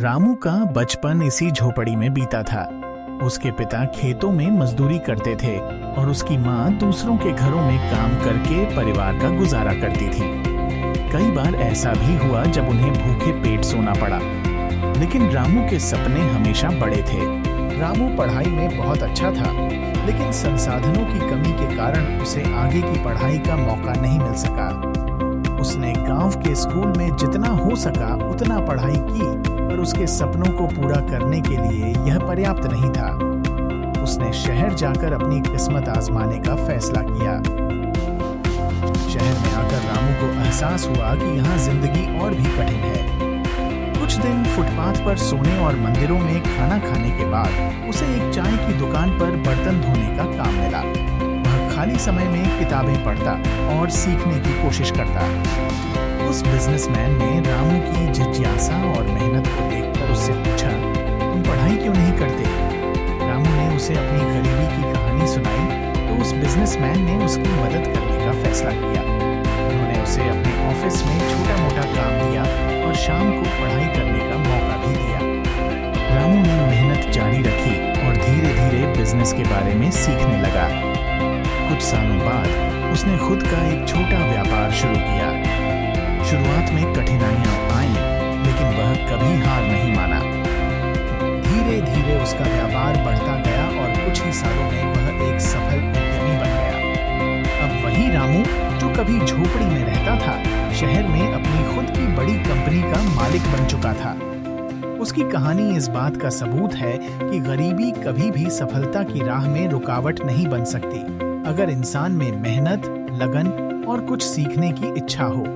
रामू का बचपन इसी झोपड़ी में बीता था। उसके पिता खेतों में मजदूरी करते थे और उसकी माँ दूसरों के घरों में काम करके परिवार का गुजारा करती थी। कई बार ऐसा भी हुआ जब उन्हें भूखे पेट सोना पड़ा, लेकिन रामू के सपने हमेशा बड़े थे। रामू पढ़ाई में बहुत अच्छा था, लेकिन संसाधनों की कमी के कारण उसे आगे की पढ़ाई का मौका नहीं मिल सका। उसने गांव के स्कूल में जितना हो सका उतना पढ़ाई की, पर उसके सपनों को पूरा करने के लिए यह पर्याप्त नहीं था। उसने शहर जाकर अपनी किस्मत आजमाने का फैसला किया। शहर में आकर रामू को एहसास हुआ कि यहाँ जिंदगी और भी कठिन है। कुछ दिन फुटपाथ पर सोने और मंदिरों में खाना खाने के बाद उसे एक चाय की दुकान पर बर्तन धोने का काम मिला। वह खाली समय में किताबें पढ़ता और सीखने की कोशिश करता। उस बिजनेसमैन ने रामू की जिज्ञासा और मेहनत को देखकर उससे पूछा, तुम पढ़ाई क्यों नहीं करते? रामू ने उसे अपनी गरीबी की कहानी सुनाई तो उस बिजनेसमैन ने उसकी मदद करने का फैसला किया। उन्होंने उसे अपने ऑफिस में छोटा मोटा काम दिया और शाम को पढ़ाई करने का मौका भी दिया। रामू ने मेहनत जारी रखी और धीरे धीरे बिजनेस के बारे में सीखने लगा। कुछ सालों बाद उसने खुद का एक छोटा व्यापार शुरू किया। शुरुआत में कठिनाइयां आईं, लेकिन वह कभी हार नहीं माना। धीरे धीरे उसका व्यापार बढ़ता गया और कुछ ही सालों में वह एक सफल उद्यमी बन गया। अब वही रामू जो कभी झोपड़ी में रहता था, शहर में अपनी खुद की बड़ी कंपनी का मालिक बन चुका था। उसकी कहानी इस बात का सबूत है कि गरीबी कभी भी सफलता की राह में रुकावट नहीं बन सकती, अगर इंसान में मेहनत, लगन और कुछ सीखने की इच्छा हो।